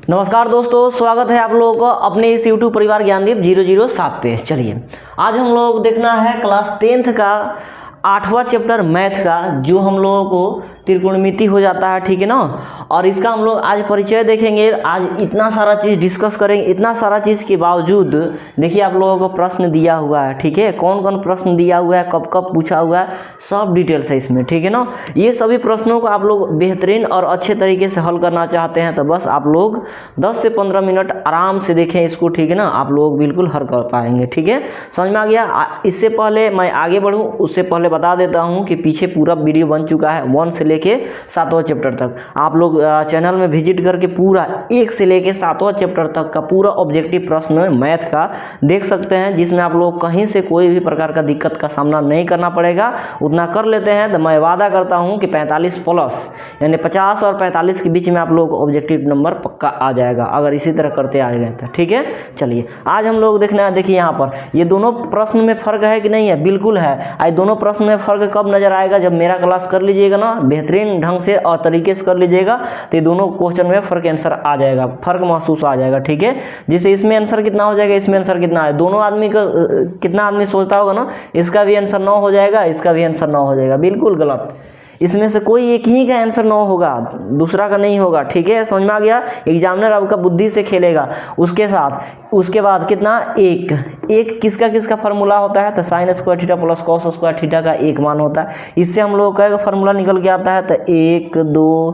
नमस्कार दोस्तों, स्वागत है आप लोगों को अपने इस YouTube परिवार ज्ञानदीप 007 पे। चलिए आज हम लोग देखना है क्लास 10th का 8वां चैप्टर मैथ का, जो हम लोगों को त्रिकोणमिति हो जाता है, ठीक है ना। और इसका हम लोग आज परिचय देखेंगे। आज इतना सारा चीज़ डिस्कस करेंगे। इतना सारा चीज़ के बावजूद देखिए आप लोगों को प्रश्न दिया हुआ है, ठीक है। कौन कौन प्रश्न दिया हुआ है, कब कब पूछा हुआ है, सब डिटेल्स है इसमें, ठीक है ना। ये सभी प्रश्नों को आप लोग बेहतरीन और अच्छे तरीके से हल करना चाहते हैं तो बस आप लोग 10 से 15 मिनट आराम से देखें इसको, ठीक है ना। आप लोग बिल्कुल हल कर पाएंगे, ठीक है। समझ में आ गया। इससे पहले मैं आगे बढ़ूँ उससे पहले बता देता हूँ कि पीछे पूरा वीडियो बन चुका है 1 से लेके 7वां चैप्टर तक। आप लोग चैनल में विजिट करके पूरा 1 से लेके 7वां चैप्टर तक का पूरा ऑब्जेक्टिव प्रश्न मैथ का देख सकते हैं, जिसमें आप लोग कहीं से कोई भी प्रकार का दिक्कत का सामना नहीं करना पड़ेगा। उतना कर लेते हैं तो मैं वादा करता हूँ कि 45 प्लस यानी 50 और 45 के बीच में आप लोग ऑब्जेक्टिव नंबर पक्का आ जाएगा, अगर इसी तरह करते आ गए तो, ठीक है। चलिए आज हम लोग देखना है। देखिए यहाँ पर ये दोनों प्रश्न में फर्क है कि नहीं है, बिल्कुल है। आज दोनों प्रश्न में फर्क कब नजर आएगा, जब मेरा क्लास कर लीजिएगा ना बेहतरीन ढंग से और तरीके से कर लीजिएगा तो ये दोनों क्वेश्चन में फर्क आंसर आ जाएगा, फर्क महसूस आ जाएगा, ठीक है। जैसे इसमें आंसर कितना हो जाएगा, इसमें आंसर कितना है, दोनों आदमी का कितना आदमी सोचता होगा ना, इसका भी आंसर 9 हो जाएगा, इसका भी आंसर 9 हो जाएगा, बिल्कुल गलत। इसमें से कोई एक ही का आंसर 9 होगा, दूसरा का नहीं होगा, ठीक है। समझ में आ गया। एग्जामिनर आपका बुद्धि से खेलेगा उसके साथ। उसके बाद कितना, एक किसका किसका फार्मूला होता है तो sine square theta plus cos square theta का एक मान होता है। इससे हम लोग का फार्मूला निकल के आता है तो 1 2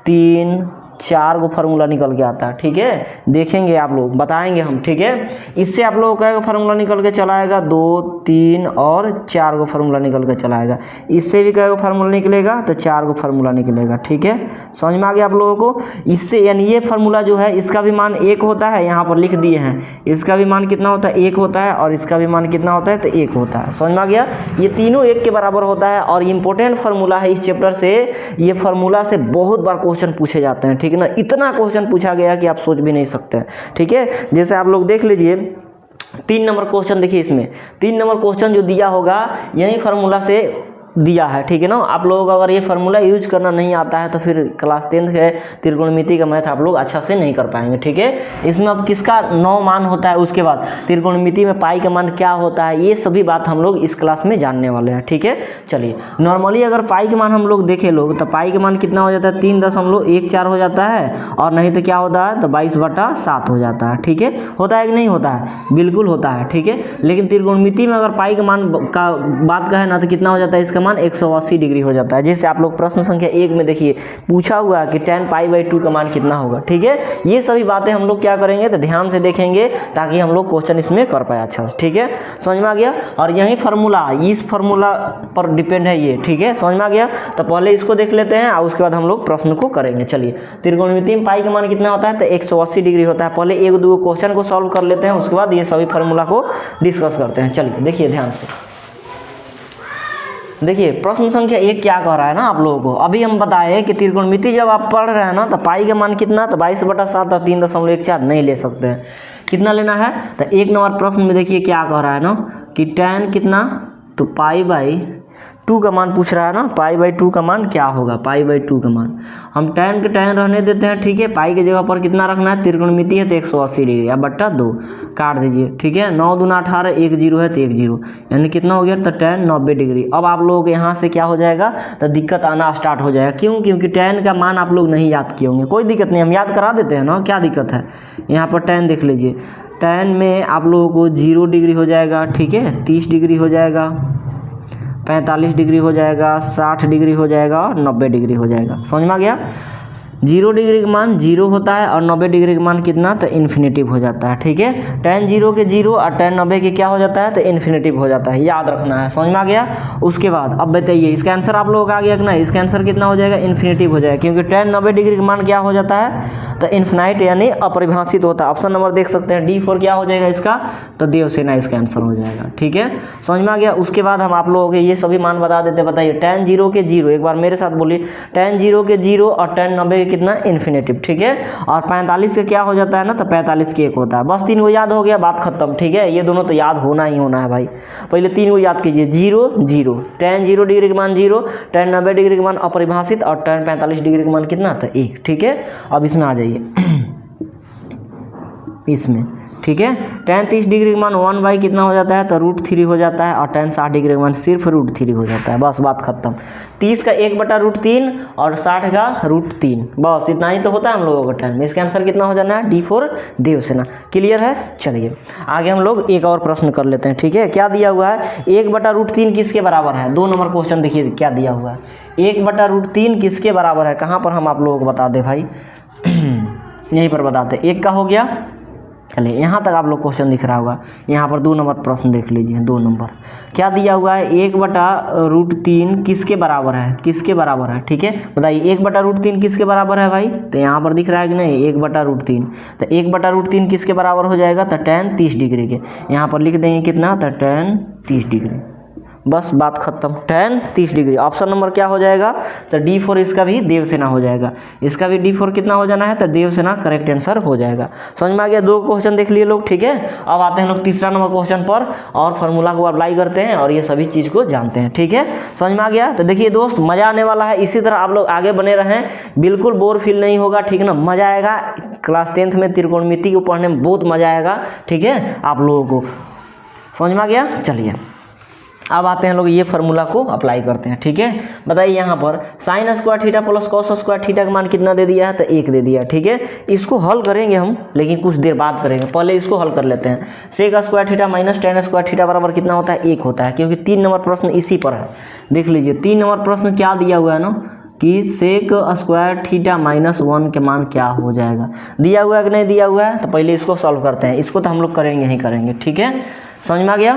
3 4 को फार्मूला निकल के आता है, ठीक है। देखेंगे आप लोग, बताएंगे हम, ठीक है। इससे आप लोगों का फार्मूला निकल के चला आएगा 2 3 और 4 को फार्मूला निकल के चला आएगा। इससे भी क्या फार्मूला निकलेगा तो 4 को फार्मूला निकलेगा, ठीक है। समझ में आ गया आप लोगों को। इससे यानी ये फार्मूला जो है इसका भी मान 1 होता है, यहाँ पर लिख दिए हैं। इसका भी मान कितना होता है, 1 होता है, और इसका भी मान कितना होता है तो 1 होता है। समझ में आ गया। ये तीनों 1 के बराबर होता है और इंपॉर्टेंट फार्मूला है इस चैप्टर से। ये फार्मूला से बहुत बार क्वेश्चन पूछे जाते हैं, ठीक है ना। इतना क्वेश्चन पूछा गया कि आप सोच भी नहीं सकते हैं, ठीक है। जैसे आप लोग देख लीजिए 3 नंबर क्वेश्चन, देखिए इसमें 3 नंबर क्वेश्चन जो दिया होगा यही फार्मूला से दिया है, ठीक है ना। आप लोगों को अगर ये फार्मूला यूज करना नहीं आता है तो फिर क्लास 10th के त्रिकोणमिति का मैथ आप लोग अच्छा से नहीं कर पाएंगे, ठीक है। इसमें अब किसका 9 मान होता है, उसके बाद त्रिकोणमिति में पाई का मान क्या होता है, ये सभी बात हम लोग इस क्लास में जानने वाले हैं, ठीक है। चलिए नॉर्मली अगर पाई के मान हम लोग देखें लोग तो पाई के मान कितना हो जाता है 3.14 हो जाता है, और नहीं तो क्या होता है तो 22/7 हो जाता है, ठीक है। होता है कि नहीं होता है, बिल्कुल होता है, ठीक है। लेकिन त्रिकोणमिति में अगर पाई के मान का बात कहें ना तो कितना हो जाता है, इसका मान 180 डिग्री हो जाता है। जैसे आप लोग प्रश्न संख्या 1 में देखिए पूछा हुआ है कि tan π/2 का मान कितना होगा, ठीक है। ये सभी बातें हम लोग क्या करेंगे तो ध्यान से देखेंगे ताकि हम लोग क्वेश्चन इसमें कर पाए अच्छा से, ठीक है। समझ में आ गया। और यही फार्मूला इस फार्मूला पर डिपेंड है ये, ठीक है। समझ में आ गया। तो पहले इसको देख लेते हैं और उसके बाद हम लोग प्रश्न को करेंगे। चलिए त्रिकोणमिति में पाई का मान कितना होता है तो 180 डिग्री होता है। पहले 1-2 क्वेश्चन को सॉल्व कर लेते हैं, उसके बाद ये सभी फार्मूला को डिस्कस करते हैं। चलिए देखिए ध्यान से देखिए प्रश्न संख्या 1 क्या कह रहा है ना आप लोगों को। अभी हम बताए कि त्रिकोणमिति जब आप पढ़ रहे हैं ना तो पाई का मान कितना तो 22/7 और 3.14 नहीं ले सकते हैं। कितना लेना है तो 1 नंबर प्रश्न में देखिए क्या कह रहा है ना कि tan कितना तो π/2 का मान पूछ रहा है ना। π/2 का मान क्या होगा, π/2 का मान हम tan के tan रहने देते हैं, ठीक है। पाई की जगह पर कितना रखना है, त्रिकोणमिति है तो 180 डिग्री या बट्टा 2 काट दीजिए, ठीक है। 9 दूना 18, 1 0 है तो 1 0 यानी कितना हो गया तो tan 90 डिग्री। अब आप लोगों के यहाँ से क्या हो जाएगा तो दिक्कत आना स्टार्ट हो जाएगा। क्यों, क्योंकि tan का मान आप लोग नहीं याद किए होंगे। कोई दिक्कत नहीं, हम याद करा देते हैं ना, क्या दिक्कत है। यहाँ पर tan देख लीजिए, tan में आप लोगों को 0 डिग्री हो जाएगा, ठीक है। 30 डिग्री हो जाएगा, 45 डिग्री हो जाएगा, 60 डिग्री हो जाएगा और 90 डिग्री हो जाएगा। समझ में आ गया। 0 डिग्री का मान 0 होता है और 90 डिग्री का मान कितना तो इन्फिनेटिव हो जाता है, ठीक है। tan 0 के 0 और tan 90 के क्या हो जाता है तो इन्फिनेटिव हो जाता है, याद रखना है। समझ में आ गया। उसके बाद अब बताइए इसका आंसर आप लोगों का आ गया कि नहीं। इसका आंसर कितना हो जाएगा, इन्फिनेटिव हो जाएगा, क्योंकि tan 90 डिग्री का मान क्या हो जाता है तो इन्फिनाइट यानी अपरिभाषित होता है। ऑप्शन नंबर देख सकते हैं D4 क्या हो जाएगा इसका तो देवसेना इसका आंसर हो जाएगा, ठीक है। समझ में आ गया। उसके बाद हम आप लोगों के ये सभी मान बता देते हैं। बताइए tan 0 के 0, एक बार मेरे साथ बोलिए, tan 0 के 0 और tan 90 के कितना इन्फिनेटिव, ठीक है। और 45 का क्या हो जाता है ना तो 45 के 1 होता है। बस 3 को याद हो गया, बात खत्म, ठीक है। ये दोनों तो याद होना ही होना है भाई। पहले 3 को याद कीजिए, 0 0, tan 0 डिग्री का मान 0, tan 90 डिग्री का मान अपरिभाषित और tan 45 डिग्री का मान कितना था 1, ठीक है। अब इसमें आ जाइए इसमें, ठीक है। tan 30 डिग्री का मान 1 बाई कितना हो जाता है, तो √3 हो जाता है, और tan 60 डिग्री का मान सिर्फ √3 हो जाता है। बस बात खत्म। 30 का 1/√3 और 60 का √3, बस इतना ही तो होता है हम लोगों का tan में। इसका आंसर कितना हो जाना है, D4 देवसेना। क्लियर है। चलिए आगे हम लोग एक और प्रश्न कर लेते हैं, ठीक है। क्या दिया हुआ है, 1/√3 किसके बराबर है। 2 नंबर क्वेश्चन देखिए क्या दिया हुआ है, 1/√3 किसके बराबर है। कहाँ पर हम आप लोगों को बता दें भाई, यहीं पर बताते। 1 का हो गया, चलिए यहाँ तक आप लोग क्वेश्चन दिख रहा होगा। यहाँ पर 2 नंबर प्रश्न देख लीजिए, 2 नंबर क्या दिया हुआ है, 1/√3 किसके बराबर है, किसके बराबर है, ठीक है। बताइए 1/√3 किसके बराबर है भाई, तो यहाँ पर दिख रहा है कि नहीं 1/√3, तो 1/√3 किसके बराबर हो जाएगा, तो tan 30 डिग्री के। यहाँ पर लिख देंगे कितना, तो tan 30 डिग्री, बस बात खत्म। tan 30 डिग्री ऑप्शन नंबर क्या हो जाएगा, तो D4 इसका भी देवसेना हो जाएगा। इसका भी D4 कितना हो जाना है, तो देवसेना करेक्ट आंसर हो जाएगा। समझ में आ गया। 2 क्वेश्चन देख लिए लोग, ठीक है। अब आते हैं लोग तीसरा नंबर क्वेश्चन पर और फार्मूला को अप्लाई करते हैं और ये सभी चीज़ को जानते हैं, ठीक है। समझ में आ गया। तो देखिए दोस्त, मज़ा आने वाला है। इसी तरह आप लोग आगे बने रहें, बिल्कुल बोर फील नहीं होगा, ठीक है ना। मज़ा आएगा। क्लास 10th में त्रिकोणमिति को पढ़ने में बहुत मज़ा आएगा, ठीक है। आप लोगों को समझ में आ गया। चलिए अब आते हैं लोग ये फार्मूला को अप्लाई करते हैं, ठीक है। बताइए यहाँ पर sin square theta plus cos square theta का मान कितना दे दिया है, तो 1 दे दिया, ठीक है। इसको हल करेंगे हम, लेकिन कुछ देर बाद करेंगे, पहले इसको हल कर लेते हैं। sec square theta minus tan square theta बराबर कितना होता है, 1 होता है, क्योंकि 3 नंबर प्रश्न इसी पर है। देख लीजिए 3 नंबर प्रश्न क्या दिया हुआ है ना, कि sec स्क्वायर थीटा -1 के मान क्या हो जाएगा। दिया हुआ है कि नहीं दिया हुआ है, तो पहले इसको सॉल्व करते हैं। इसको तो हम लोग करेंगे ही करेंगे, ठीक है। समझ में आ गया।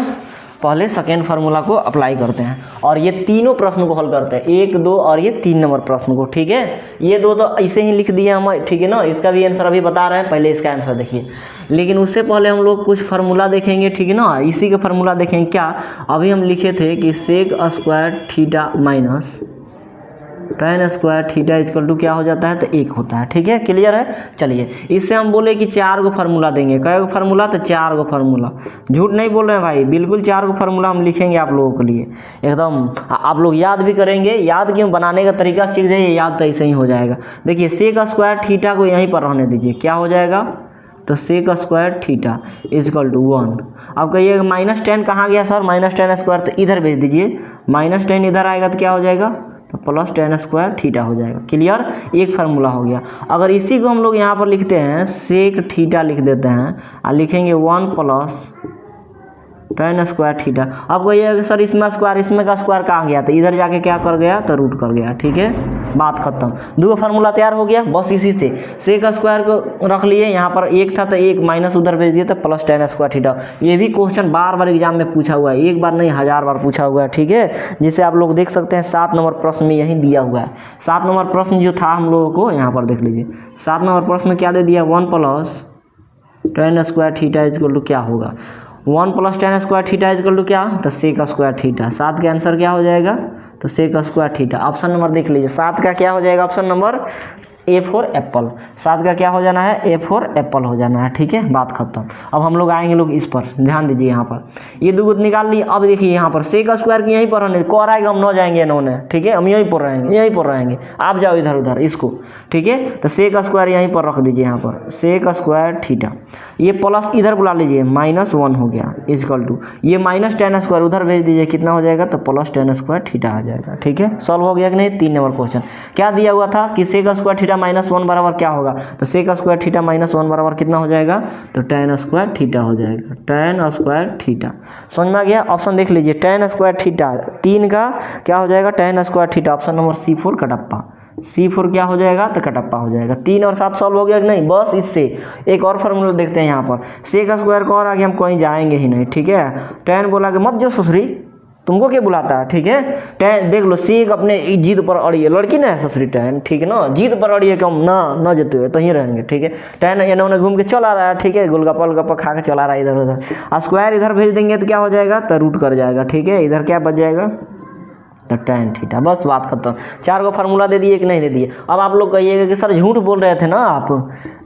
पहले सेकेंड फार्मूला को अप्लाई करते हैं और ये तीनों प्रश्न को हल करते हैं, 1, 2 और ये 3 नंबर प्रश्न को, ठीक है। ये 2 तो ऐसे ही लिख दिए हम, ठीक है ना। इसका भी आंसर अभी बता रहे हैं, पहले इसका आंसर देखिए। लेकिन उससे पहले हम लोग कुछ फार्मूला देखेंगे, ठीक है ना। इसी का फार्मूला देखेंगे। क्या अभी हम लिखे थे कि sec square theta minus tan square theta equal to क्या हो जाता है, तो 1 होता है, ठीक है। क्लियर है। चलिए इससे हम बोले कि 4 गो फार्मूला देंगे। कै गो फार्मूला, तो 4 गो फार्मूला। झूठ नहीं बोल रहे हैं भाई, बिल्कुल 4 गो फार्मूला हम लिखेंगे आप लोगों के लिए एकदम। आप लोग याद भी करेंगे, याद क्यों, बनाने का तरीका सीख जाइए, याद तो ऐसे ही हो जाएगा। देखिए sec स्क्वायर थीटा को यहीं पर रहने दीजिए, क्या हो जाएगा, तो sec square theta equal to 1। अब कहिए -10 कहाँ गया सर, -10 स्क्वायर, तो इधर भेज दीजिए। -10 इधर आएगा तो क्या हो जाएगा, तो प्लस tan स्क्वायर थीटा हो जाएगा। क्लियर। एक फार्मूला हो गया। अगर इसी को हम लोग यहाँ पर लिखते हैं, sec थीटा लिख देते हैं और लिखेंगे 1 प्लस tan स्क्वायर थीटा। अब कहिए सर इसमें स्क्वायर, इसमें का स्क्वायर कहाँ गया, तो इधर जाके क्या कर गया, तो रूट कर गया, ठीक है। बात खत्म। 2 फार्मूला तैयार हो गया। बस इसी से sec स्क्वायर को रख लिए, यहाँ पर 1 था तो 1 माइनस उधर भेज दिए, तो प्लस tan स्क्वायर थीटा। ये भी क्वेश्चन बार बार एग्जाम में पूछा हुआ है, एक बार नहीं 1000 बार पूछा हुआ है, ठीक है। जिसे आप लोग देख सकते हैं 7 नंबर प्रश्न में यही दिया हुआ है। 7 नंबर प्रश्न जो था हम लोगों को, यहाँ पर देख लीजिए 7 नंबर प्रश्न क्या दे दिया, 1 plus tan square theta equal to क्या होगा, 1 plus tan square theta equal to क्या, तो sec स्क्वायर थीटा। 7 का आंसर क्या हो जाएगा, तो sec square theta. Option number देख लीजिए, 7 का क्या हो जाएगा, option number A for Apple. 7 का क्या हो जाना है, A फॉर एप्पल हो जाना है, ठीक है। बात खत्म। अब हम लोग आएंगे लोग इस पर, ध्यान दीजिए। यहाँ पर ये 2 निकाल लिए। अब देखिए यहाँ पर sec स्क्वायर की यहीं पर रहने, कौर आएगा हम न जाएंगे इन्होंने, ठीक है। हम यहीं पर रहेंगे, यहीं पर रहेंगे। आप जाओ इधर उधर इसको, ठीक है। तो sec स्क्वायर यहीं पर रख दीजिए, यहाँ पर sec स्क्वायर थीटा। ये प्लस इधर बुला लीजिए, -1 हो गया इक्वल टू ये माइनस tan स्क्वायर उधर भेज दीजिए, कितना हो जाएगा, तो प्लस tan स्क्वायर थीटा आ जाएगा, ठीक है। सॉल्व हो गया कि नहीं। 3 नंबर क्वेश्चन क्या दिया हुआ था कि sec स्क्वायर थीटा -1 बराबर क्या होगा, तो sec स्क्वायर थीटा -1 बराबर कितना हो जाएगा, तो tan स्क्वायर थीटा हो जाएगा, tan स्क्वायर थीटा। समझ में आ गया। ऑप्शन देख लीजिए, tan स्क्वायर थीटा 3 का क्या हो जाएगा, tan square theta. Option number C4 Kattappa. C4 क्या हो जाएगा, तो कटप्पा हो जाएगा। 3 और 7 सॉल्व हो गया कि नहीं। बस इससे एक और फार्मूला देखते हैं यहाँ पर, sec स्क्वायर को और आगे हम कहीं जाएंगे ही नहीं, ठीक है। tan बोला कि मत जो ससुरी, तुमको क्या बुलाता है, ठीक है। tan देख लो, sec अपने जीद पर अड़ी है, लड़की ना है ससुरी tan, ठीक है ना। जीद पर अड़ी है कि हम ना जेते हुए तो ही रहेंगे, ठीक है। tan इन्होंने घूम के चला रहा है, ठीक है, गोलगप्पा खा के चला रहा है इधर उधर। स्क्वायर इधर भेज देंगे तो क्या हो जाएगा, तो रूट कर जाएगा, ठीक है। इधर क्या बच जाएगा, तो tan थीटा, बस बात खत्म। 4 को फार्मूला दे दिए कि नहीं दे दिए। अब आप लोग कहिएगा कि सर झूठ बोल रहे थे ना आप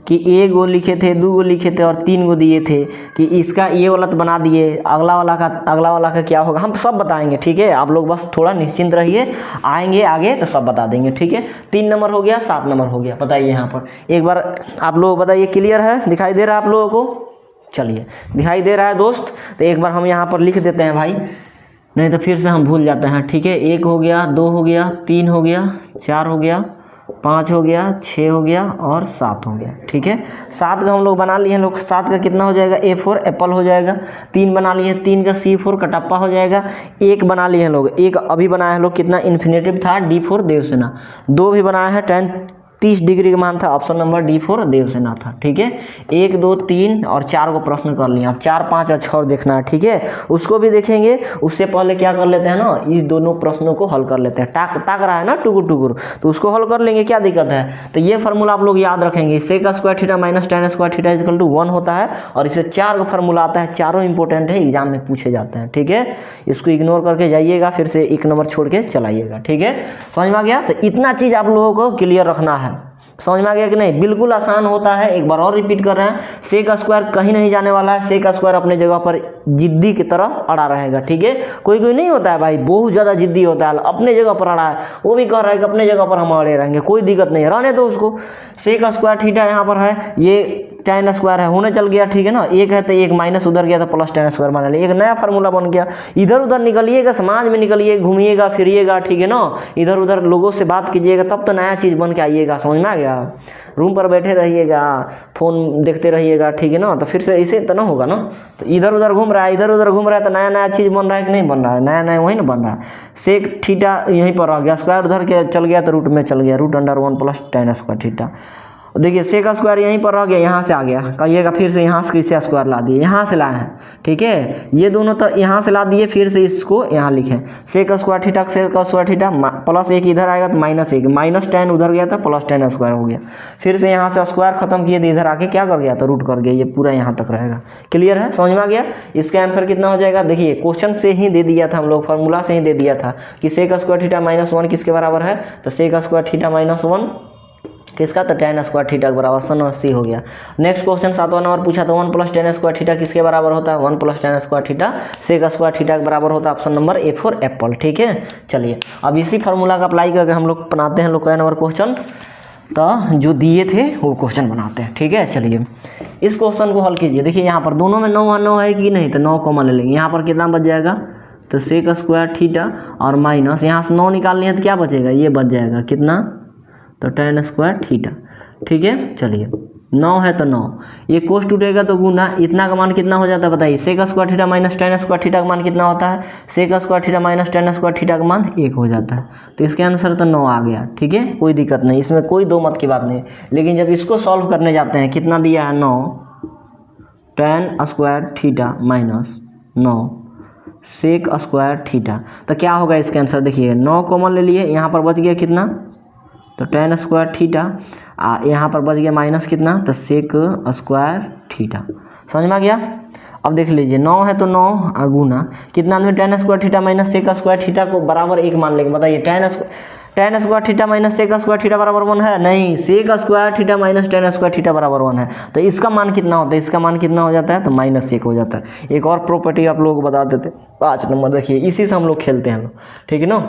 कि 1 गो लिखे थे, 2 गो लिखे थे और 3 गो दिए थे कि इसका ये वाला तो बना दिए, अगला वाला का क्या होगा हम सब बताएंगे, ठीक है। आप लोग बस थोड़ा निश्चिंत रहिए, आएंगे आगे तो सब बता देंगे, ठीक है। 3 नंबर हो गया, 7 नंबर हो गया, बताइए यहाँ पर एक बार आप लोग बताइए, क्लियर है, दिखाई दे रहा है आप लोगों को? चलिए दिखाई दे रहा है दोस्त, तो एक बार हम यहाँ पर लिख देते हैं भाई, नहीं तो फिर से हम भूल जाते हैं, ठीक है। 1 हो गया, 2 हो गया, 3 हो गया, 4 हो गया, 5 हो गया, 6 हो गया और 7 हो गया, ठीक है। 7 का हम लोग बना लिए हैं लोग, 7 का कितना हो जाएगा? A4 एप्पल हो जाएगा। 3 बना लिए हैं, 3 का C4 कटप्पा हो जाएगा। 1 बना लिए हैं लोग, 1 अभी बनाया है लोग, कितना इन्फिनेटिव था? D4 देवसेना। 2 भी बनाया है, tan 30 डिग्री का मान था, ऑप्शन नंबर D4 देवसेना था, ठीक है। 1 2 3 और 4 को प्रश्न कर लिया, अब 4 5 और 6 देखना है, ठीक है। उसको भी देखेंगे, उससे पहले क्या कर लेते हैं ना, इस दोनों प्रश्नों को हल कर लेते हैं। ताक रहा है ना टुकुर टुकुर, तो उसको हल कर लेंगे, क्या दिक्कत है। तो ये फार्मूला आप लोग याद रखेंगे, sec square theta minus tan square theta equal to 1 होता है, और इसे 4 का फार्मूला आता है, चारों इंपॉर्टेंट है, एग्जाम में पूछे जाते हैं, ठीक है। इसको इग्नोर करके जाइएगा, फिर से 1 नंबर छोड़ के चलाइएगा, ठीक है। समझ में आ गया? तो इतना चीज़ आप लोगों को क्लियर रखना है, समझ में आ गया कि नहीं? बिल्कुल आसान होता है, एक बार और रिपीट कर रहे हैं, सेक स्क्वायर कहीं नहीं जाने वाला है, सेक स्क्वायर अपने जगह पर जिद्दी की तरह अड़ा रहेगा, ठीक है। कोई नहीं होता है भाई बहुत ज़्यादा जिद्दी होता है, अपने जगह पर अड़ा है, वो भी कह रहा है कि अपने जगह पर हम अड़े रहेंगे, कोई दिक्कत नहीं है, रहने दो उसको। सेक स्क्वायर थीटा यहाँ पर है, ये tan स्क्वायर है, होने चल गया, ठीक है ना। 1 है तो 1 माइनस उधर गया तो प्लस tan स्क्वायर बना लिया, एक नया फार्मूला बन गया। इधर उधर निकलिएगा, समाज में निकलिए, घूमिएगा फिरिएगा, ठीक है ना, इधर उधर लोगों से बात कीजिएगा, तब तो नया चीज़ बन के आइएगा, समझ में आ गया। रूम पर बैठे रहिएगा, फ़ोन देखते रहिएगा, ठीक है ना, तो फिर से ऐसे तो ना होगा ना। तो इधर उधर घूम रहा है, इधर उधर घूम रहा है, तो नया नया चीज़ बन रहा है कि नहीं बन रहा है? नया नया वही ना बन रहा है। सेक थीटा यहीं पर रह गया, स्क्वायर उधर के चल गया तो रूट में चल गया, √1 प्लस tan स्क्वायर थीटा। देखिए सेक स्क्वायर यहीं पर रह गया, यहाँ से आ गया, कहिएगा फिर से यहाँ से किसे स्क्वायर ला दिए, यहाँ से लाए हैं, ठीक है। ये दोनों तो यहाँ से ला दिए, फिर से इसको यहाँ लिखें, sec square theta sec square theta, plus 1 इधर आएगा तो -1, माइनस tan उधर गया था, प्लस tan स्क्वायर हो गया। फिर से यहाँ से स्क्वायर खत्म किए तो इधर आके क्या कर गया था? रूट कर गया, ये पूरा यहाँ तक रहेगा। क्लियर है? समझ में आ गया? इसका आंसर कितना हो जाएगा? देखिए क्वेश्चन से ही दे दिया था हम लोग, फार्मूला से ही दे दिया था कि सेक स्क्वायर थीटा -1 किसके बराबर है? तो सेक स्क्वायर थीटा -1 किसका? तो tan स्क्वायर थीटा के बराबर, 180 हो गया। नेक्स्ट क्वेश्चन 7वां नंबर पूछा तो 1 प्लस tan स्क्वायर थीटा किसके बराबर होता है? 1 plus tan square theta sec square theta के बराबर होता है, ऑप्शन नंबर A4 एप्पल, ठीक है। चलिए अब इसी फार्मूला का अप्लाई करके हम लोग बनाते हैं लोग का नंबर क्वेश्चन, तो जो दिए थे वो क्वेश्चन बनाते हैं, ठीक है। चलिए इस क्वेश्चन को हल कीजिए। देखिए यहाँ पर दोनों में 9 है कि नहीं, तो 9 कॉमन ले लेंगे, यहाँ पर कितना बच जाएगा? तो सेक स्क्वायर थीटा और माइनस यहाँ से 9 निकालनी है तो क्या बचेगा? ये बच जाएगा कितना? तो tan स्क्वायर थीटा, ठीक है। चलिए 9 है तो 9, ये कोस टूटेगा तो गुना, इतना का मान कितना हो जाता है बताइए? Sec square theta minus tan square theta का मान कितना होता है? Sec square theta minus tan square theta का मान 1 हो जाता है, तो इसके आंसर तो 9 आ गया, ठीक है। कोई दिक्कत नहीं, इसमें कोई दो मत की बात नहीं। लेकिन जब इसको सॉल्व करने जाते हैं, कितना दिया है? 9 tan square theta minus 9 sec square theta, तो क्या होगा इसका आंसर? देखिए 9 कॉमन ले लिए, यहाँ पर बच गया कितना? तो tan स्क्वायर थीटा, यहाँ पर बच गया माइनस कितना? तो सेक स्क्वायर थीटा। समझ में आ गया? अब देख लीजिए 9 है तो 9 गुना कितना में tan square theta minus sec square theta को बराबर 1 मान लेंगे। बताइए tan square theta minus sec square theta बराबर 1 है? नहीं, sec square theta minus tan square theta बराबर 1 है, तो इसका मान कितना होता है? इसका मान कितना हो जाता है? तो -1 हो जाता है। एक और प्रॉपर्टी आप लोगों को बता देते, 5 नंबर देखिए, इसी से हम लोग खेलते हैं, ठीक है ना।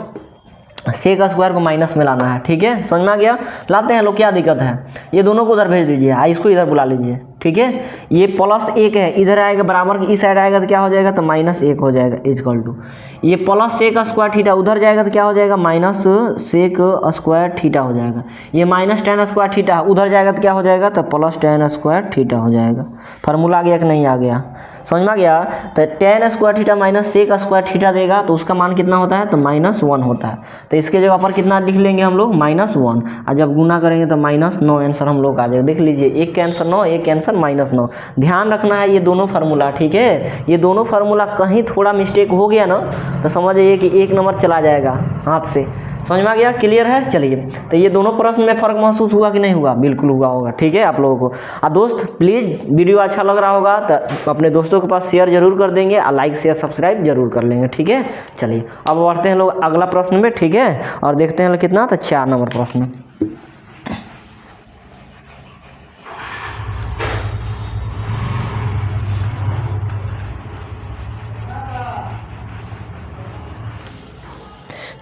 सेक स्क्वायर को माइनस में लाना है, ठीक है। समझ में आ गया? लाते हैं लोग, क्या दिक्कत है? ये दोनों को उधर भेज दीजिए, इसको इधर बुला लीजिए, ठीक है। ये +1 है, इधर आएगा बराबर इस साइड आएगा तो क्या हो जाएगा? तो -1 हो जाएगा, इक्वल टू ये प्लस सेक स्क्वायर थीटा उधर जाएगा तो क्या हो जाएगा? माइनस सेक स्क्वायर थीटा हो जाएगा। ये माइनस tan स्क्वायर थीटा उधर जाएगा तो क्या हो जाएगा? तो प्लस tan स्क्वायर थीटा हो जाएगा। फार्मूला आ गया कि नहीं आ गया? समझ में आ गया? तो tan square theta minus sec square theta देगा तो उसका मान कितना होता है? तो -1 होता है, तो इसके जगह पर कितना लिख लेंगे हम लोग? -1, और जब गुना करेंगे तो -9 आंसर हम लोग आ जाएगा। देख लीजिए, एक के आंसर 9, एक के आंसर -9। ध्यान रखना है ये दोनों फार्मूला, ठीक है। ये दोनों फार्मूला कहीं थोड़ा मिस्टेक हो गया ना तो समझ जाइए कि 1 नंबर चला जाएगा हाथ से, समझ में आ गया, क्लियर है। चलिए, तो ये दोनों प्रश्न में फ़र्क महसूस हुआ कि नहीं हुआ? बिल्कुल हुआ होगा, ठीक है आप लोगों को। और दोस्त प्लीज़ वीडियो अच्छा लग रहा होगा तो अपने दोस्तों के पास शेयर जरूर कर देंगे और लाइक शेयर सब्सक्राइब जरूर कर लेंगे, ठीक है। चलिए अब बढ़ते हैं लोग अगला प्रश्न में, ठीक है, और देखते हैं कितना, तो 4 नंबर प्रश्न।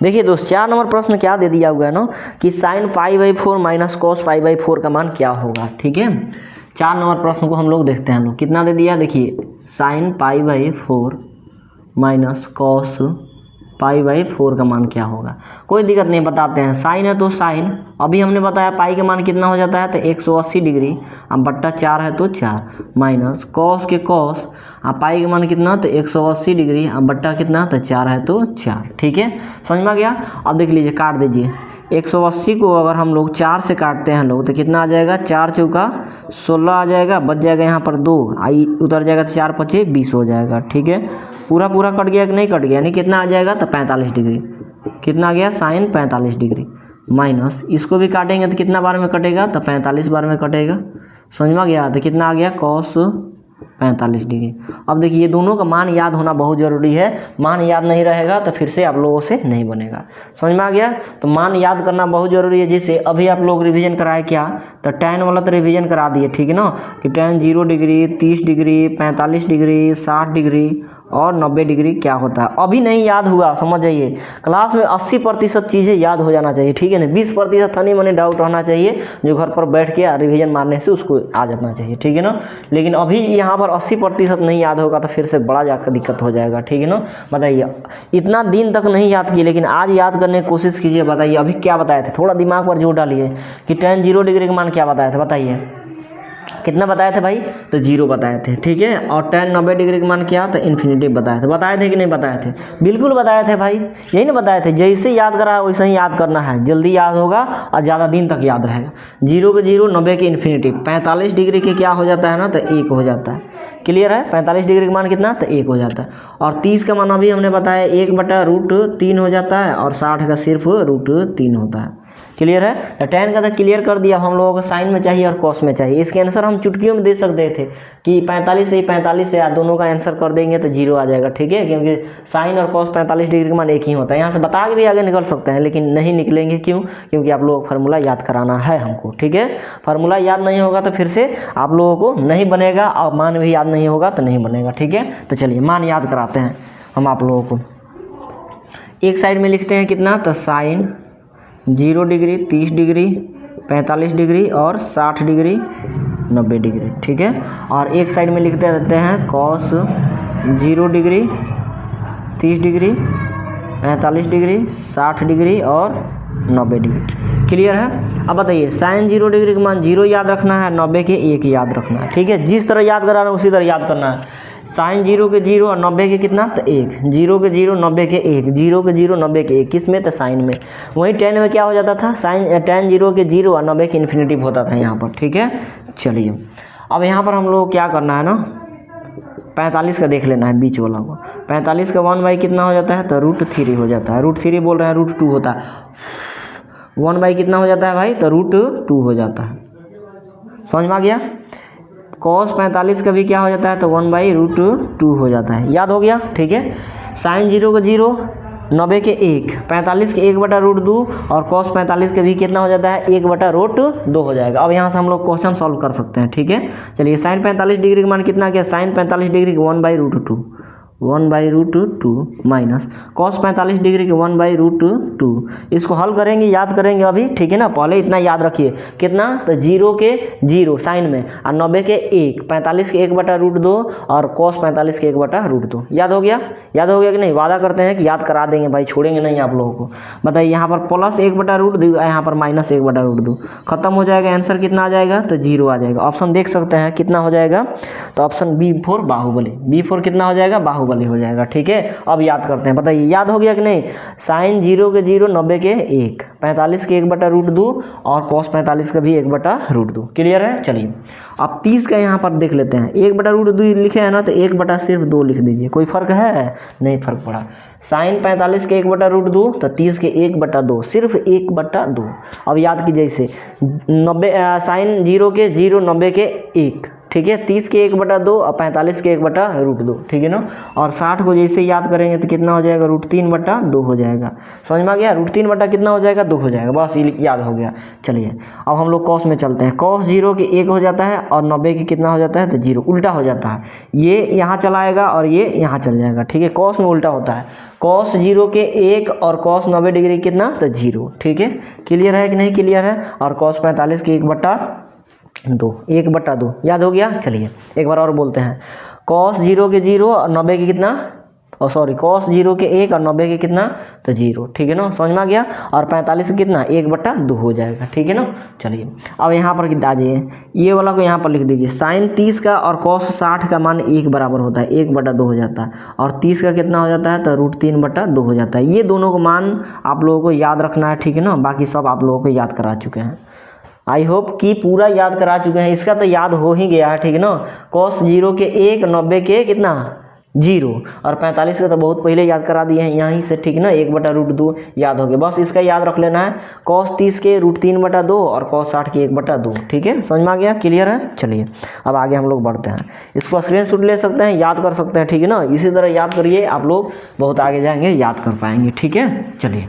देखिए दोस्त, 4 नंबर प्रश्न क्या दे दिया हुआ है ना कि साइन π/4 माइनस कॉस π/4 का मान क्या होगा, ठीक है। 4 नंबर प्रश्न को हम लोग देखते हैं। लोग कितना दे दिया, देखिए साइन π/4 माइनस कॉस π/4 का मान क्या होगा। कोई दिक्कत नहीं, बताते हैं। साइन है तो साइन, अभी हमने बताया पाई का मान कितना हो जाता है, तो 180 डिग्री, अब बट्टा 4 है तो 4, माइनस कॉस के कॉस, अब पाई का मान कितना, तो 180 डिग्री, अब बट्टा कितना, तो 4 है तो 4, ठीक है, समझ में आ गया। अब देख लीजिए, काट दीजिए 180 को अगर हम लोग 4 से काटते हैं लोग तो कितना आ जाएगा, 4 चौका 16 आ जाएगा, बच जाएगा यहाँ पर 2, आई उतर जाएगा तो 4 पचे 20 हो जाएगा, ठीक है। पूरा पूरा कट गया कि नहीं कट गया, यानी कितना आ जाएगा, तो 45 डिग्री, कितना आ गया, साइन 45 डिग्री, माइनस इसको भी काटेंगे तो कितना बार में कटेगा, तो 45 बार में कटेगा, समझ में आ गया। तो कितना आ गया, कॉस 45 डिग्री। अब देखिए ये दोनों का मान याद होना बहुत ज़रूरी है, मान याद नहीं रहेगा तो फिर से आप लोगों से नहीं बनेगा, समझ में आ गया। तो मान याद करना बहुत ज़रूरी है। जैसे अभी आप लोग रिवीजन कराए क्या, तो tan वाला तो रिवीजन करा दिए, ठीक है ना, कि tan 0 degree, 30 degree, 45 degree, 60 degree और 90 डिग्री क्या होता है। अभी नहीं याद हुआ, समझ जाइए, क्लास में 80% चीज़ें याद हो जाना चाहिए, ठीक है ना। 20% थनी मनी डाउट रहना चाहिए जो घर पर बैठ के रिवीजन मारने से उसको आ जाना चाहिए, ठीक है ना। लेकिन अभी यहाँ पर 80% नहीं याद होगा तो फिर से बड़ा जाकर दिक्कत हो जाएगा, ठीक है ना। बताइए, इतना दिन तक नहीं याद किए लेकिन आज याद करने की कोशिश कीजिए। बताइए अभी क्या बताए थे, थोड़ा दिमाग पर जोर डालिए कि tan 0 डिग्री का मान क्या बताए थे, बताइए कितना बताए थे भाई, तो 0 बताए थे, ठीक है। और tan 90 डिग्री का मान क्या, तो इन्फिनिटी बताए थे कि नहीं बताए थे, बिल्कुल बताए थे भाई, यही ना बताए थे। जैसे याद करा है वैसे ही याद करना है, जल्दी याद होगा और ज़्यादा दिन तक याद रहेगा। 0 के 0, 90 के इन्फिनिटी, 45 डिग्री के क्या हो जाता है ना, तो 1 हो जाता है, क्लियर है। 45 डिग्री का मान कितना, तो 1 हो जाता है। और 30 का मान अभी हमने बताया 1/√3 हो जाता है और 60 का सिर्फ √3 होता है, क्लियर है। तो tan का तो क्लियर कर दिया हम लोगों को, साइन में चाहिए और कॉस में चाहिए। इसके आंसर हम चुटकियों में दे सकते थे कि 45 से 45 से दोनों का आंसर कर देंगे तो 0 आ जाएगा, ठीक है, क्योंकि साइन और कॉस 45 डिग्री का मान एक ही होता है। यहाँ से बता के भी आगे निकल सकते हैं लेकिन नहीं निकलेंगे, क्यों, क्योंकि आप लोगों को फार्मूला याद कराना है हमको, ठीक है। फार्मूला याद नहीं होगा तो फिर से आप लोगों को नहीं बनेगा और मान भी याद नहीं होगा तो नहीं बनेगा, ठीक है। तो चलिए मान याद कराते हैं हम आप लोगों को। एक साइड में लिखते हैं कितना, तो साइन 0 डिग्री, 30 डिग्री, 45 डिग्री और 60 डिग्री, 90 डिग्री, ठीक है। और एक साइड में लिखते रहते हैं cos 0 degree, 30 degree, 45 degree, 60 degree और 90 डिग्री, क्लियर है। अब बताइए, साइन 0 डिग्री का मान 0 याद रखना है, 90 के 1 याद रखना है, ठीक है। जिस तरह याद करा रहा है उसी तरह याद करना है। साइन 0 के 0 और 90 के कितना, तो 1, 0 के 0, 90 के 1, 0 के 0, 90 के 1, किस में, तो साइन में। वहीं tan में क्या हो जाता था, साइन tan 0 के 0 और 90 के इन्फिनिटी होता था यहाँ पर, ठीक है। चलिए अब यहाँ पर हम लोग क्या करना है ना, 45 का देख लेना है बीच वाला को। 45 का 1/, कितना हो जाता है, तो √3 हो जाता है। √3 बोल रहे हैं, √2 होता है। 1/, कितना हो जाता है भाई, तो √2 हो जाता है, समझ में आ गया। cos 45 का भी क्या हो जाता है, तो 1/√2 हो जाता है, याद हो गया, ठीक है। साइन 0 का 0, 90 के 1, 45 के 1/√2 और cos 45 के भी कितना हो जाता है, 1/√2 हो जाएगा। अब यहाँ से हम लोग क्वेश्चन सॉल्व कर सकते हैं, ठीक है। चलिए साइन 45 डिग्री का मान कितना गया, साइन 45 डिग्री का 1/√2, 1/√2 माइनस cos 45 डिग्री के 1/√2। इसको हल करेंगे, याद करेंगे अभी, ठीक है ना। पहले इतना याद रखिए, कितना, तो 0 के 0 साइन में और 90 के 1, 45 के 1/√2 और cos 45 के 1/√2। याद हो गया, याद हो गया कि नहीं। वादा करते हैं कि याद करा देंगे भाई, छोड़ेंगे नहीं आप लोगों को। बताइए, यहाँ पर प्लस 1/√2, यहाँ पर माइनस 1/√2, खत्म हो जाएगा। आंसर कितना आ जाएगा, तो 0 आ जाएगा। ऑप्शन देख सकते हैं कितना हो जाएगा, तो option B for Baahubali, B for कितना हो जाएगा, बाहुबली हो जाएगा। ठीक है, अब याद करते हैं, बताइए याद हो गया कि नहीं। साइन 0 के 0, 90 के 1, 45 के 1/√2 और cos 45 का भी 1/√2। क्लियर है। चलिए अब 30 का यहाँ पर देख लेते हैं, 1/√2 लिखे हैं ना, तो 1/2 लिख दीजिए। कोई फर्क है, नहीं फर्क पड़ा। साइन 45 के 1/√2 तो 30 के 1/2, सिर्फ 1/2। अब याद कीजिए इसे, 90 साइन 0 के 0, 90 के 1, ठीक है, 30 के 1/2 और 45 के 1/√2, ठीक है ना। और 60 को जैसे याद करेंगे तो कितना हो जाएगा, √3/2 हो जाएगा। समझ में आ गया, √3 बटा कितना हो जाएगा, 2 हो जाएगा, बस याद हो गया। चलिए अब हम लोग कॉस में चलते हैं। cos 0 के 1 हो जाता है और 90 के कितना हो जाता है, तो 0, उल्टा हो जाता है। ये यहाँ चला आएगा और ये यहाँ चल जाएगा। ठीक है, cos में उल्टा होता है। cos 0 के 1 और cos 90 डिग्री कितना, तो 0। ठीक है, क्लियर है कि नहीं क्लियर है। और cos 45 के 1/2 याद हो गया। चलिए एक बार और बोलते हैं, cos 0 के 0 और 90 के कितना, cos 0 के 1 और 90 के कितना, तो 0। ठीक है ना, समझ में आ गया। और 45 के कितना, 1/2 हो जाएगा। ठीक है ना। चलिए अब यहाँ पर आ जाइए, ये वाला को यहाँ पर लिख दीजिए। साइन 30 का और cos 60 का मान 1 बराबर होता है, 1/2 हो जाता है। और 30 का कितना हो जाता है, तो √3/2 हो जाता है। ये दोनों को मान आप लोगों को याद रखना है। ठीक है ना, बाकी सब आप लोगों को याद करा चुके हैं, आई होप कि पूरा याद करा चुके हैं। इसका तो याद हो ही गया है। ठीक है ना, cos 0 के 1, 90 के कितना, 0 और 45 का तो बहुत पहले याद करा दिए हैं यहीं से। ठीक है ना, 1/√2 याद हो गया, बस इसका याद रख लेना है। cos 30 के √3/2 और cos 60 के 1/2। ठीक है, समझ में आ गया, क्लियर है। चलिए अब आगे हम लोग बढ़ते हैं। इसको स्क्रीनशॉट ले सकते हैं, याद कर सकते हैं। ठीक है ना, इसी तरह याद करिए, आप लोग बहुत आगे जाएंगे, याद कर पाएंगे। ठीक है, चलिए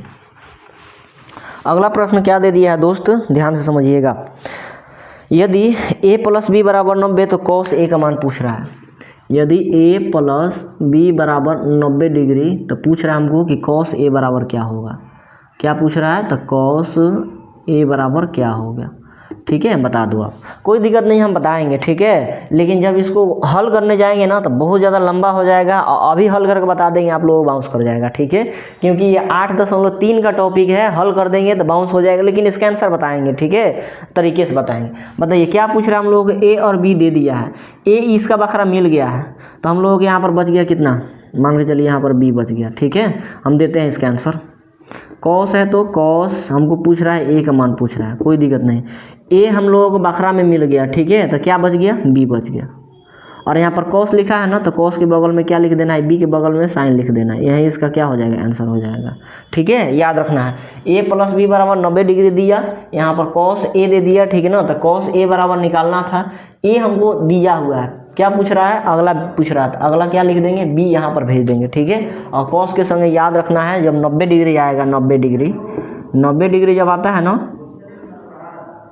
अगला प्रश्न क्या दे दिया है दोस्त, ध्यान से समझिएगा। यदि a + b = 90 तो cos a का मान पूछ रहा है। यदि a + b = 90 डिग्री तो पूछ रहा है हमको कि cos a बराबर क्या होगा। क्या पूछ रहा है, तो cos a बराबर क्या होगा। ठीक है, बता दो आप, कोई दिक्कत नहीं, हम बताएंगे। ठीक है, लेकिन जब इसको हल करने जाएंगे ना तो बहुत ज़्यादा लंबा हो जाएगा और अभी हल करके बता देंगे आप लोगों को बाउंस कर जाएगा। ठीक है, क्योंकि ये 8.3 का टॉपिक है, हल कर देंगे तो बाउंस हो जाएगा, लेकिन इसका आंसर बताएंगे। ठीक है, तरीके से बताएंगे। बताइए क्या पूछ रहा है हम लोग को, ए और बी दे दिया है, ए इसका बखरा मिल गया है तो हम लोगों के यहाँ पर बच गया कितना, मान के चलिए यहाँ पर बी बच गया। ठीक है, हम देते हैं इसका आंसर। कॉस है तो कॉस हमको पूछ रहा है, ए का मान पूछ रहा है, कोई दिक्कत नहीं। ए हम लोगों को बखरा में मिल गया। ठीक है, तो क्या बच गया, बी बच गया। और यहाँ पर कॉस लिखा है ना, तो कॉस के बगल में क्या लिख देना है, बी के बगल में साइन लिख देना है, यही इसका क्या हो जाएगा, आंसर हो जाएगा। ठीक है, याद रखना है। ए + बी = 90 डिग्री दिया, यहाँ पर कॉस ए दे दिया। ठीक है ना, तो कॉस ए बराबर निकालना था, ए हमको दिया हुआ है। क्या पूछ रहा है, अगला पूछ रहा था, अगला क्या लिख देंगे, बी यहाँ पर भेज देंगे। ठीक है, और कॉस के संगे याद रखना है, जब 90 डिग्री आएगा, 90 डिग्री जब आता है ना,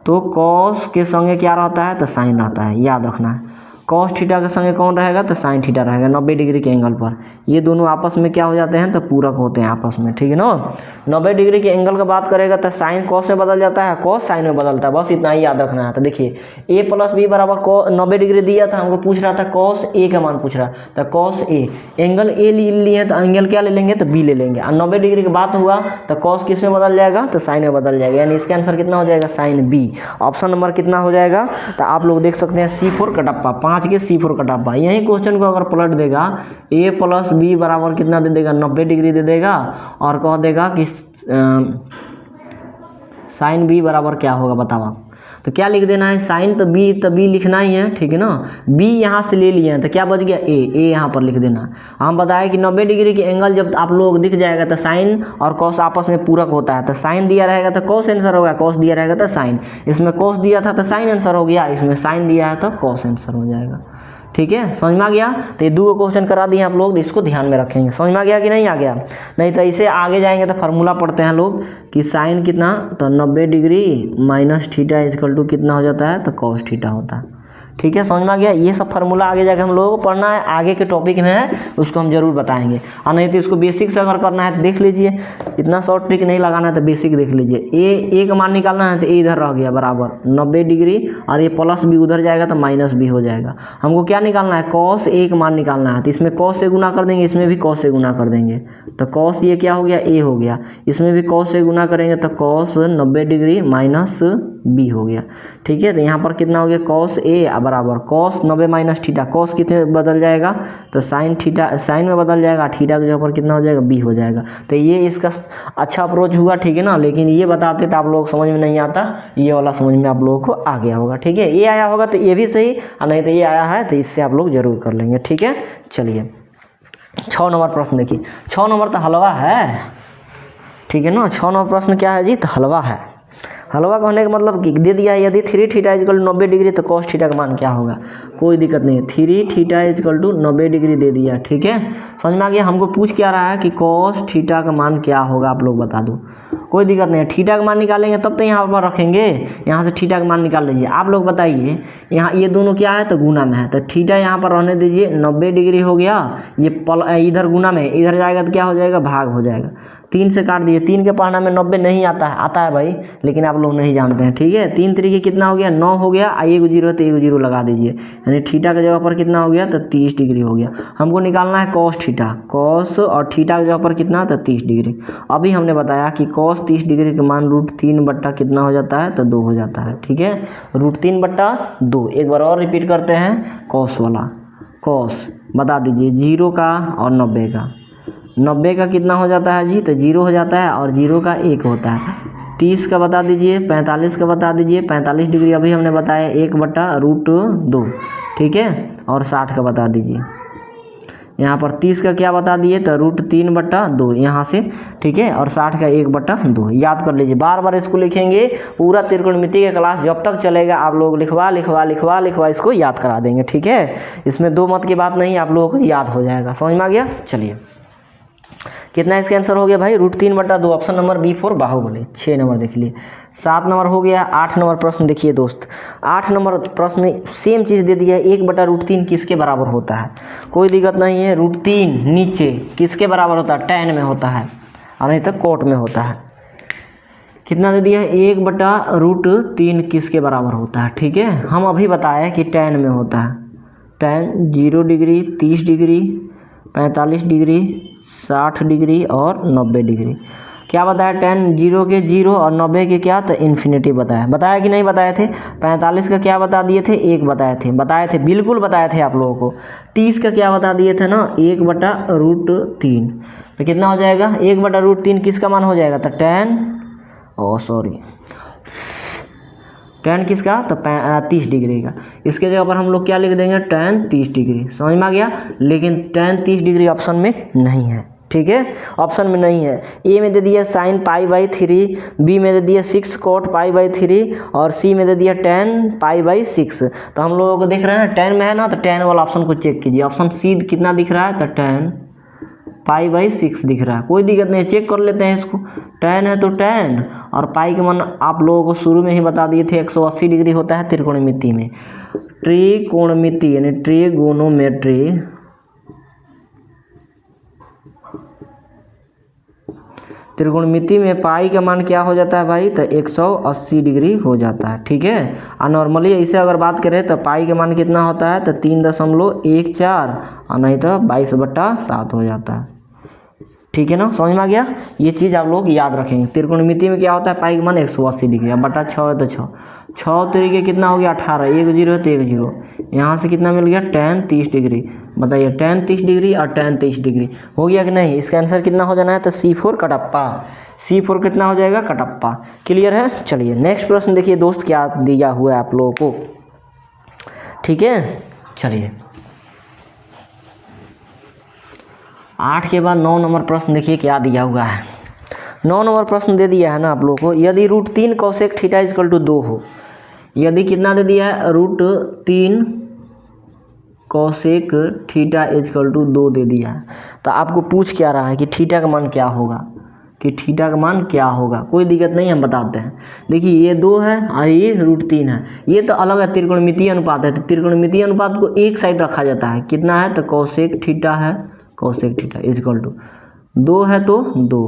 तो कॉस के संगे क्या रहता है, तो साइन रहता है, याद रखना है। कॉस थीटा के संगे कौन रहेगा, तो साइन थीटा रहेगा 90 डिग्री के एंगल पर। ये दोनों आपस में क्या हो जाते हैं, तो पूरक होते हैं आपस में। ठीक है ना, 90 डिग्री के एंगल का बात करेगा तो साइन कॉस में बदल जाता है, कॉस साइन में बदलता है, बस इतना ही याद रखना है। तो देखिए a + b = 90 डिग्री दिया था, हमको पूछ रहा था कॉस ए का मान पूछ रहा है, तो कॉस ए, एंगल ए लिए हैं तो एंगल क्या ले लेंगे, तो बी ले लेंगे। और 90 डिग्री की बात हुआ तो कॉस किस में बदल जाएगा, तो साइन में बदल जाएगा, यानी इसका आंसर कितना हो जाएगा, साइन बी। ऑप्शन नंबर कितना हो जाएगा, तो आप लोग देख सकते हैं C4 का डब्बा, 5 के C4 का डब्बा। यही क्वेश्चन को अगर पलट देगा, a + b = कितना दे देगा, 90 डिग्री दे देगा, और कह देगा कि साइन बी बराबर क्या होगा, बताओ आप। तो क्या लिख देना है, साइन तो बी लिखना ही है। ठीक है ना, बी यहाँ से ले लिए हैं तो क्या बच गया, ए यहाँ पर लिख देना। हम बताएं कि 90 डिग्री के एंगल जब आप लोग दिख जाएगा तो साइन और कॉस आपस में पूरक होता है, तो साइन दिया रहेगा तो कॉस आंसर होगा, कॉस दिया रहेगा तो साइन। इसमें कॉस दिया था तो साइन आंसर हो गया, इसमें साइन दिया है तो कॉस आंसर हो जाएगा। ठीक है, समझ में आ गया। तो ये 2 क्वेश्चन करा दिए आप लोग, इसको ध्यान में रखेंगे। समझ में आ गया कि नहीं आ गया, नहीं तो इसे आगे जाएंगे तो फार्मूला पढ़ते हैं लोग कि साइन कितना, तो 90 डिग्री माइनस थीटा = कितना हो जाता है, तो कॉस थीटा होता है। ठीक है, समझ में आ गया। ये सब फार्मूला आगे जाके हम लोगों को पढ़ना है, आगे के टॉपिक में है, उसको हम जरूर बताएंगे। और नहीं तो इसको बेसिक से अगर करना है तो देख लीजिए, इतना शॉर्ट ट्रिक नहीं लगाना है तो बेसिक देख लीजिए। ए का मान निकालना है तो ए इधर रह गया बराबर 90 डिग्री, और ये प्लस बी उधर जाएगा तो माइनस बी हो जाएगा। हमको क्या निकालना है, कॉस ए का मान निकालना है, तो इसमें कॉस से गुना कर देंगे, इसमें भी कॉस से गुना कर देंगे, तो कॉस ये क्या हो गया, ए हो गया। इसमें भी कॉस से गुना करेंगे तो कॉस 90 डिग्री माइनस बी हो गया। ठीक है, तो यहाँ पर कितना हो गया, कॉस ए बराबर कॉस 90 माइनस थीटा, कॉस कितने बदल जाएगा तो साइन थीटा, साइन में बदल जाएगा, थीटा के जगह पर कितना हो जाएगा बी हो जाएगा। तो ये इसका अच्छा अप्रोच हुआ, ठीक है ना। लेकिन ये बताते तो आप लोग समझ में नहीं आता, ये वाला समझ में आप लोगों को आ गया होगा, ठीक है। ये आया होगा तो ये भी सही, और नहीं तो ये आया है तो इससे आप लोग जरूर कर लेंगे, ठीक है। चलिए 6 नंबर प्रश्न देखिए, 6 नंबर तो हलवा है, ठीक है ना। 6 नंबर प्रश्न क्या है जी, तो हलवा है। हलवा कहने का मतलब कि दे दिया है यदि 3 थीटा इजकल टू 90 डिग्री तो कॉस थीटा का मान क्या होगा, कोई दिक्कत नहीं है। 3 थीटा इजकल टू 90 डिग्री दे दिया, ठीक है, समझ में आ गया। हमको पूछ क्या रहा है कि कॉस थीटा का मान क्या होगा, आप लोग बता दो, कोई दिक्कत नहीं है। थीटा का मान निकालेंगे तब तो यहाँ पर रखेंगे, यहाँ से थीटा का मान निकाल लीजिए। आप लोग बताइए यहाँ ये दोनों क्या है तो गुना में है, तो थीटा यहाँ पर रहने दीजिए, 90 डिग्री हो गया, ये इधर गुना में, इधर जाएगा तो क्या हो जाएगा भाग हो जाएगा, 3 से काट दीजिए। 3 के पढ़ना में 90 नहीं आता है, आता है भाई, लेकिन आप लोग नहीं जानते हैं, ठीक है। 3 तरीके कितना हो गया 9 हो गया, एक जीरो तो एक जीरो लगा दीजिए, यानी थीटा की जगह पर कितना हो गया तो 30 डिग्री हो गया। हमको निकालना है कॉस थीटा, कॉस और थीटा की जगह पर कितना तो 30 डिग्री। अभी हमने बताया कि कॉस 30 डिग्री का मान √3 बट्टा कितना हो जाता है तो 2 हो जाता है, ठीक है, √3 बट्टा 2। एक बार और रिपीट करते हैं, कॉस वाला, कॉस बता दीजिए 0 का और 90 का, 90 का कितना हो जाता है जी तो 0 हो जाता है, और 0 का 1 होता है। 30 का बता दीजिए, 45 का बता दीजिए, 45 डिग्री अभी हमने बताया 1 बट्टा √2, ठीक है, और 60 का बता दीजिए। यहाँ पर 30 का क्या बता दिए तो √3 बट्टा 2 यहाँ से, ठीक है, और 60 का 1 बट्टा 2। याद कर लीजिए, बार बार इसको लिखेंगे, पूरा त्रिकोणमिति का क्लास जब तक चलेगा आप लोग लिखवा लिखवा लिखवा लिखवा इसको याद करा देंगे, ठीक है। इसमें दो मत की बात नहीं, आप लोगों को याद हो जाएगा, समझ में आ गया। चलिए कितना इसका आंसर हो गया भाई √3 बट्टा 2, option number B4 Baahubali. 6 number देख लिए, 7 नंबर हो गया। 8 नंबर प्रश्न देखिए दोस्त, 8 नंबर प्रश्न में सेम चीज़ दे दिया है, 1 बटा √3 किसके बराबर होता है, कोई दिक्कत नहीं है। √3 नीचे किसके बराबर होता है, tan में होता है, और नहीं तो cot में होता है। कितना दे दिया है 1 बटा √3 किसके बराबर होता है, ठीक है। हम अभी बताया कि tan में होता है, tan 0 degree, 30 degree, 45 degree, 60 degree और 90 डिग्री। क्या बताया, tan 0 के 0 और 90 के क्या तो इन्फिनिटी बताया, बताया कि नहीं बताए थे। 45 का क्या बता दिए थे 1 बताए थे बिल्कुल बताए थे आप लोगों को। 30 का क्या बता दिए थे ना 1 बटा √3, तो कितना हो जाएगा 1 बटा √3 किसका मान हो जाएगा तो tan किसका तो 30 डिग्री का। इसके जगह पर हम लोग क्या लिख देंगे tan 30 डिग्री, समझ में आ गया। लेकिन tan 30 डिग्री ऑप्शन में नहीं है, ठीक है, ऑप्शन में नहीं है। ए में दे दिया sin π/3, बी में दे दिया 6 cot π/3, और सी में दे दिया tan π/6। तो हम लोगों को देख रहे हैं tan में है ना, तो tan वाला ऑप्शन को चेक कीजिए। ऑप्शन सी कितना दिख रहा है तो tan π/6 दिख रहा है, कोई दिक्कत नहीं, चेक कर लेते हैं इसको। tan है तो tan, और पाई के मान आप लोगों को शुरू में ही बता दिए थे 180 डिग्री होता है त्रिकोणमिति में। त्रिकोणमिति यानी ट्रिगोनोमेट्री, त्रिकोणमिति में पाई का मान क्या हो जाता है भाई तो 180 डिग्री हो जाता है, ठीक है। और नॉर्मली ऐसे अगर बात करें तो पाई का मान कितना होता है तो 3.14, और नहीं तो 22/7 हो जाता है, ठीक है ना, समझ में आ गया। ये चीज़ आप लोग याद रखेंगे। त्रिकोणमिति में क्या होता है पाई का मान 180 डिग्री, अब बटा 6 है तो 6 तरीके कितना हो गया 18, 1 0 है तो 1 0, यहाँ से कितना मिल गया tan 30 डिग्री। बताइए tan 30 डिग्री और tan 30 डिग्री हो गया कि नहीं। इसका आंसर कितना हो जाना है तो C4 कटप्पा, C4 कितना हो जाएगा कटप्पा। क्लियर है। चलिए नेक्स्ट प्रश्न देखिए दोस्त क्या दिया हुआ है आप लोगों को, ठीक है। चलिए 8 के बाद 9 नंबर प्रश्न देखिए क्या दिया हुआ है। 9 नंबर प्रश्न दे दिया है ना आप लोगों को, यदि √3 cosec थीटा इजकल टू 2 हो, यदि कितना दे दिया है √3 cosec थीटा इजकल टू 2 दे दिया है, तो आपको पूछ क्या रहा है कि थीटा का मान क्या होगा, कि थीटा का मान क्या होगा। कोई दिक्कत नहीं, हम बताते हैं। देखिए ये 2 है और ये √3 है, ये तो अलग है, त्रिकोणमितीय अनुपात है। तो त्रिकोणमितीय अनुपात को एक साइड रखा जाता है, कितना है तो cosec थीटा है, cosec थीटा इजकल टू 2 है तो 2,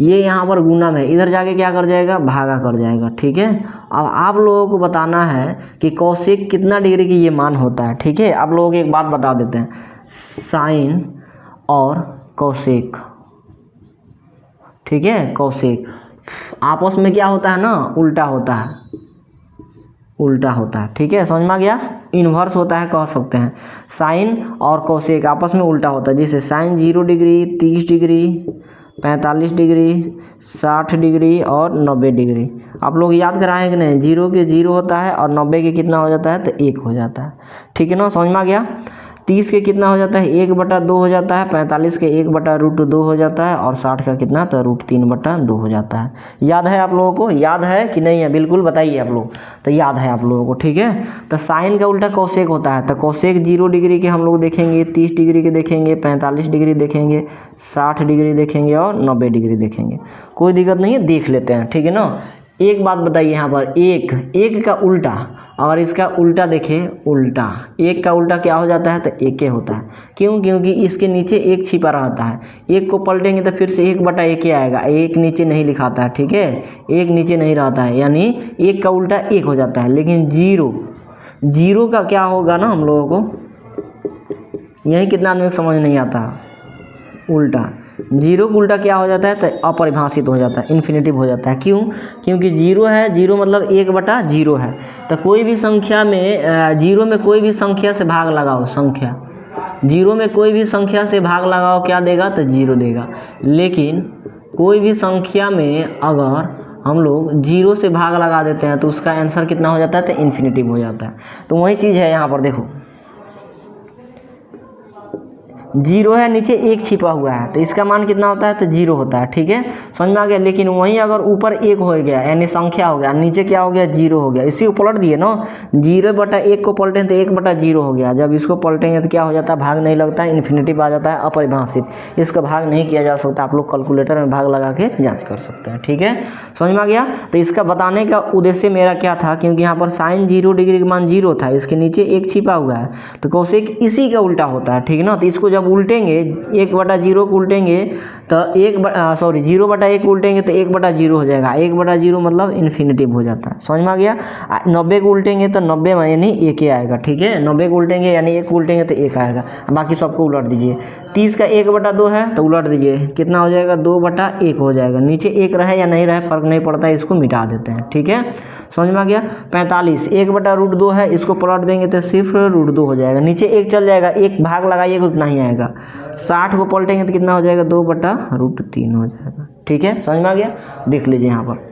ये यहाँ पर गुना में, इधर जाके क्या कर जाएगा भागा कर जाएगा, ठीक है। अब आप लोगों को बताना है कि cosec कितना डिग्री की ये मान होता है, ठीक है। आप लोगों को एक बात बता देते हैं, साइन और cosec, ठीक है, cosec आपस में क्या होता है ना उल्टा होता है, उल्टा होता है। ठीक है, समझ में आ गया। इन्वर्स होता है कह सकते हैं। साइन और कोसेक आपस में उल्टा होता है, जैसे sine 0 degree, 30 degree, 45 degree, 60 degree और 90 डिग्री। आप लोग याद कराएं कि नहीं, 0 के 0 होता है और 90 के कितना हो जाता है, तो 1 हो जाता है। ठीक है ना, समझ में आ गया। 30 के कितना हो जाता है, 1/2 हो जाता है। 45 के 1/√2 हो जाता है और 60 का कितना, तो √3/2 हो जाता है। याद है आप लोगों को, याद है कि नहीं है, बिल्कुल बताइए आप लोग। तो याद है आप लोगों को, ठीक है। तो साइन का उल्टा कोसेक होता है, तो कोसेक 0 डिग्री के हम लोग देखेंगे, 30 डिग्री के देखेंगे, 45 डिग्री देखेंगे, 60 डिग्री देखेंगे और 90 डिग्री देखेंगे। कोई दिक्कत नहीं है, देख लेते हैं। ठीक है ना। एक बात बताइए यहाँ पर, एक का उल्टा और इसका उल्टा देखें, उल्टा, एक का उल्टा क्या हो जाता है, तो 1 होता है। क्यों? क्योंकि इसके नीचे 1 छिपा रहता है। 1 को पलटेंगे तो फिर से 1/1 आएगा, 1 नीचे नहीं लिखाता है। ठीक है, 1 नीचे नहीं रहता है, यानी 1 का उल्टा 1 हो जाता है। लेकिन 0 का क्या होगा ना, हम लोगों को यही कितना आदमी को समझ नहीं आता, उल्टा 0 का उल्टा क्या हो जाता है, तो अपरिभाषित हो जाता है, इन्फिनेटिव हो जाता है। क्यों? क्योंकि 0 है, 0 मतलब 1/0 है। तो कोई भी संख्या में 0 में कोई भी संख्या से भाग लगाओ, संख्या 0 में कोई भी संख्या से भाग लगाओ, क्या देगा, तो 0 देगा। लेकिन कोई भी संख्या में अगर हम लोग 0 से भाग लगा देते हैं तो उसका आंसर कितना हो जाता है, तो इन्फिनेटिव हो जाता है। तो वही चीज़ है यहाँ पर, देखो 0 है, नीचे 1 छिपा हुआ है, तो इसका मान कितना होता है, तो 0 होता है। ठीक है, समझ में आ गया। लेकिन वहीं अगर ऊपर 1 हो गया, यानी संख्या हो गया, नीचे क्या हो गया, 0 हो गया, इसी को पलट दिए ना, 0/1 को पलटें तो 1/0 हो गया। जब इसको पलटेंगे तो क्या हो जाता है, भाग नहीं लगता है, इन्फिनेटिव आ जाता है, अपरिभाषित। इसका भाग नहीं किया जा सकता, आप लोग कैलकुलेटर में भाग लगा के जाँच कर सकते हैं। ठीक है, समझ में आ गया। तो इसका बताने का उद्देश्य मेरा क्या था, क्योंकि यहाँ पर साइन 0 डिग्री का मान 0 था, इसके नीचे 1 छिपा हुआ है, तो कोसेक इसी का उल्टा होता है। ठीक है ना। तो इसको उल्टेंगे, 1/0 को उल्टेंगे तो 0/1 उल्टेंगे तो 1/0 हो जाएगा। 1/0 मतलब इन्फिनेटिव हो जाता है, समझ में आ गया। 90 को उल्टेंगे तो 90 में यानी 1 आएगा। ठीक है, 90 को उल्टेंगे यानी 1 को उल्टेंगे तो 1 आएगा। बाकी सबको उलट दीजिए। 30 का 1/2 है तो उलट दीजिए, कितना हो जाएगा, 2/1 हो जाएगा। नीचे 1 रहे या नहीं रहे फर्क नहीं पड़ता है, इसको मिटा देते हैं। ठीक है, समझ में आ गया। 45 1/√2 है, इसको पलट देंगे तो सिर्फ √2 हो जाएगा, नीचे 1 चल जाएगा, 1 भाग लगाइएगा उतना ही आएगा। 60 को पलटेंगे तो कितना हो जाएगा, 2/√3 हो जाएगा। ठीक है, समझ में आ गया। देख लीजिए यहाँ पर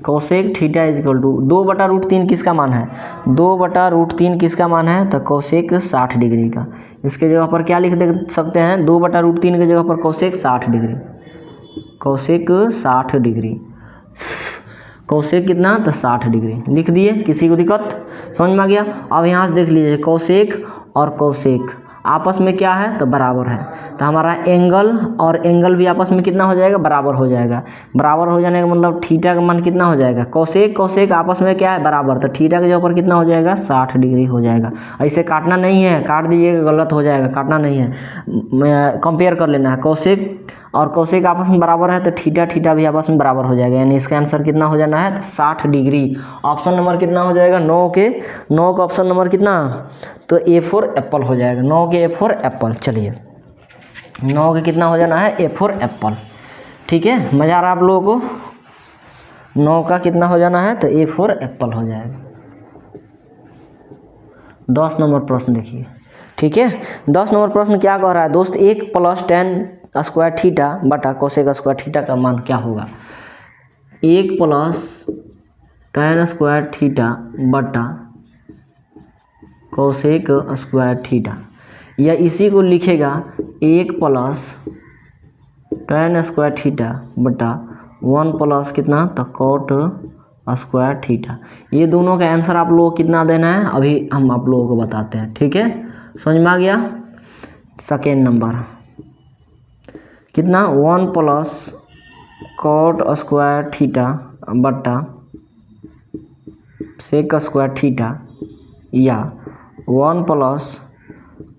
कोसेक थीटा इजकल टू 2/√3 किसका मान है, 2/√3 किसका मान है, तो कोसेक 60 डिग्री का। इसके जगह पर क्या लिख दे सकते हैं, 2/√3 के जगह पर cosec 60 degree, cosec 60 degree, cosec कितना, तो 60 डिग्री लिख दिए। किसी को दिक्कत, समझ में आ गया। अब यहाँ से देख लीजिए, कोसेक और कोसेक आपस में क्या है, तो बराबर है। तो हमारा एंगल और एंगल भी आपस में कितना हो जाएगा, बराबर हो जाएगा। बराबर हो जाने का मतलब थीटा का मान कितना हो जाएगा, कोसेक आपस में क्या है, बराबर। तो थीटा के जगह पर कितना हो जाएगा, 60 डिग्री हो जाएगा। ऐसे काटना नहीं है, काट दीजिएगा गलत हो जाएगा, काटना नहीं है, कंपेयर कर लेना है। कोसेक और कोसेक आपस में बराबर है तो थीटा भी आपस में बराबर हो जाएगा, यानी इसका आंसर कितना हो जाना है, 60 डिग्री। ऑप्शन नंबर कितना हो जाएगा, 9 का ऑप्शन नंबर कितना, तो A फॉर एप्पल हो जाएगा। 9 के A फॉर एप्पल। चलिए 9 के कितना हो जाना है, A फॉर एप्पल। ठीक है, मज़ा आ रहा है आप लोगों को। 9 का कितना हो जाना है, तो A फॉर एप्पल हो जाएगा। 10 नंबर प्रश्न देखिए। ठीक है, 10 नंबर प्रश्न क्या कह रहा है दोस्त, 1 + tan स्क्वायर थीटा बटा कोसेक स्क्वायर थीटा का मान क्या होगा। 1 + tan स्क्वायर थीटा बटा कोसेक स्क्वायर थीटा, या इसी को लिखेगा 1 + tan स्क्वायर थीटा बटा 1 + कितना, तो cot स्क्वायर थीटा। ये दोनों का आंसर आप लोगों को कितना देना है, अभी हम आप लोगों को बताते हैं। ठीक है, समझ में आ गया। सेकेंड नंबर कितना, 1 + cot स्क्वायर थीटा बटा सेक स्क्वायर थीटा, या 1 +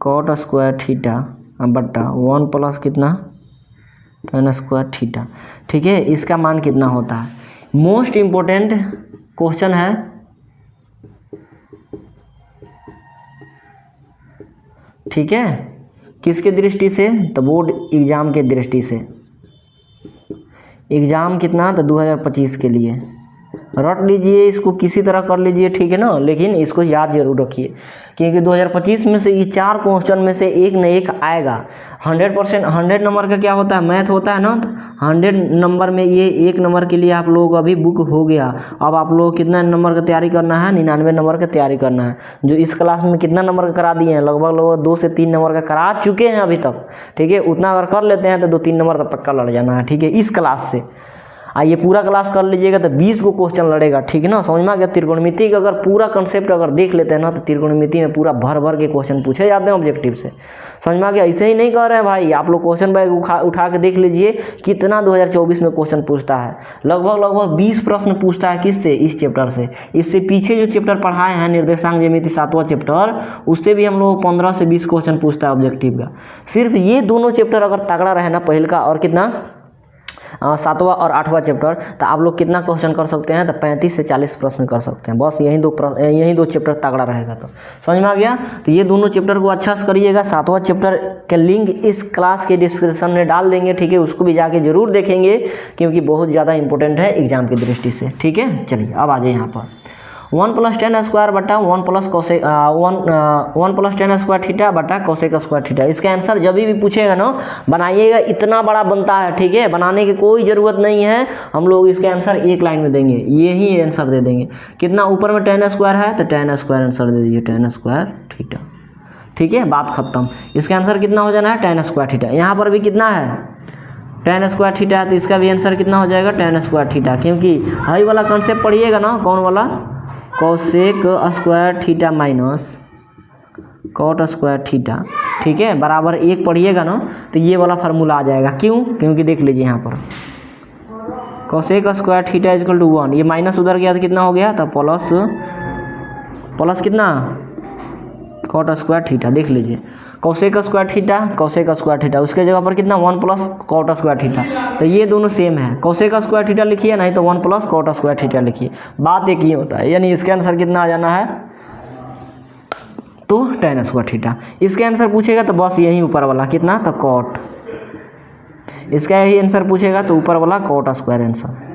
cot स्क्वायर थीटा बटा 1 + कितना, tan स्क्वायर थीटा। ठीक है, इसका मान कितना होता है। मोस्ट इम्पोर्टेंट क्वेश्चन है। ठीक है, किसके दृष्टि से, तो बोर्ड एग्ज़ाम के दृष्टि से। एग्ज़ाम कितना, तो 2025 के लिए रट लीजिए, इसको किसी तरह कर लीजिए, ठीक है ना, लेकिन इसको याद जरूर रखिए क्योंकि 2025 में से ये 4 क्वेश्चन में से एक न एक आएगा। 100% 100 नंबर का क्या होता है, मैथ होता है ना, तो 100 नंबर में ये 1 नंबर के लिए आप लोगों का अभी बुक हो गया। अब आप लोग कितना नंबर का तैयारी करना है, 99 नंबर का तैयारी करना है। जो इस क्लास में कितना नंबर का करा दिए हैं, लगभग 2 से 3 नंबर का करा चुके हैं अभी तक, ठीक है। उतना अगर कर लेते हैं तो 2-3 नंबर का पक्का लड़ जाना है, ठीक है, इस क्लास से। ये पूरा क्लास कर लीजिएगा तो 20 को क्वेश्चन लड़ेगा, ठीक है ना, समझ में आ गया। त्रिकोणमिति का अगर पूरा कंसेप्ट अगर देख लेते हैं ना तो त्रिकोणमिति में पूरा भर भर के क्वेश्चन पूछे जाते हैं ऑब्जेक्टिव से, समझ में आ गया। ऐसे ही नहीं कर रहे हैं भाई, आप लोग क्वेश्चन बैग उठा के देख लीजिए कितना 2024 में क्वेश्चन पूछता है। लगभग 20 प्रश्न पूछता है, किससे, इस चैप्टर से। इससे पीछे जो चैप्टर पढ़ाए हैं निर्देशांक ज्यामिति 7वां चैप्टर, उससे भी हम लोग 15 से 20 क्वेश्चन पूछता है ऑब्जेक्टिव का। सिर्फ ये दोनों चैप्टर अगर तगड़ा रहे ना, पहल का और कितना 7वां और 8वां चैप्टर, तो आप लोग कितना क्वेश्चन कर सकते हैं, तो 35 से 40 प्रश्न कर सकते हैं। बस यही दो चैप्टर तगड़ा रहेगा, तो समझ में आ गया। तो ये दोनों चैप्टर को अच्छा से करिएगा। 7वां चैप्टर के लिंक इस क्लास के डिस्क्रिप्शन में डाल देंगे, ठीक है, उसको भी जाके जरूर देखेंगे क्योंकि बहुत ज़्यादा इंपॉर्टेंट है एग्जाम की दृष्टि से, ठीक है। चलिए अब आ जाए यहाँ पर 1 + 10 स्क्वायर बटा 1 + कोसेक 1 + 10 स्क्वायर थीटा बटा कोसेक स्क्वायर थीटा। इसका आंसर जब भी पूछेगा ना, बनाइएगा, इतना बड़ा बनता है, ठीक है, बनाने की कोई ज़रूरत नहीं है। हम लोग इसका आंसर एक लाइन में देंगे, यही आंसर दे देंगे। कितना ऊपर में 10 स्क्वायर है तो 10 स्क्वायर आंसर दे दीजिए, 10 स्क्वायर थीटा, ठीक है, बात खत्म। इसका आंसर कितना हो जाना है, 10 स्क्वायर थीटा। यहाँ पर भी कितना है, 10 स्क्वायर थीटा है, तो इसका भी आंसर कितना हो जाएगा, 10 स्क्वायर थीटा। क्योंकि हाई वाला कॉन्सेप्ट पढ़िएगा ना, कौन वाला, cosec square theta minus cot square theta, ठीक है, बराबर 1 पढ़िएगा ना, तो ये वाला फार्मूला आ जाएगा। क्यों, क्योंकि देख लीजिए यहाँ पर cosec square theta equal to 1, ये माइनस उधर गया तो कितना हो गया, तो प्लस कितना कॉट स्क्वायर थीटा। देख लीजिए cosec square theta, cosec square theta, उसके जगह पर कितना 1 + कॉट स्क्वायर थीटा। तो ये दोनों सेम है, कोसेक स्क्वायर थीटा लिखिए, नहीं तो 1 + कॉट स्क्वायर थीटा लिखिए, बात एक ही होता है। यानी इसका आंसर कितना आ जाना है, तो 10 स्क्वायर थीटा। इसका आंसर पूछेगा तो बस यही ऊपर वाला कितना, तो कॉट। इसका यही आंसर पूछेगा तो ऊपर वाला कॉट स्क्वायर आंसर,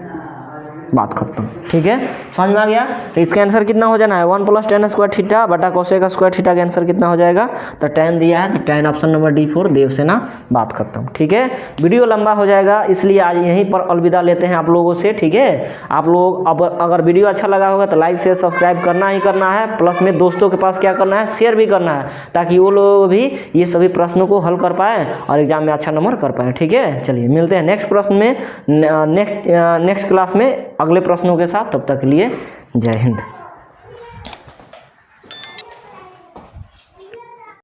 बात खत्म, ठीक है, समझ में आ गया। तो इसका आंसर कितना हो जाना है, 1 + 10 स्क्वायर थीटा बटा कोसेक स्क्वायर थीटा का आंसर कितना हो जाएगा, तो 10 दिया है, तो 10 ऑप्शन नंबर D4 देवसेना, बात खत्म, ठीक है। वीडियो लंबा हो जाएगा इसलिए आज यहीं पर अलविदा लेते हैं आप लोगों से, ठीक है। आप लोग अब अगर वीडियो अच्छा लगा होगा तो लाइक शेयर सब्सक्राइब करना ही करना है, प्लस में दोस्तों के पास क्या करना है, शेयर भी करना है, ताकि वो लोग भी ये सभी प्रश्नों को हल कर पाएँ और एग्जाम में अच्छा नंबर कर पाएँ, ठीक है। चलिए मिलते हैं नेक्स्ट प्रश्न में, नेक्स्ट क्लास में अगले प्रश्नों के साथ। तब तक के लिए जय हिंद।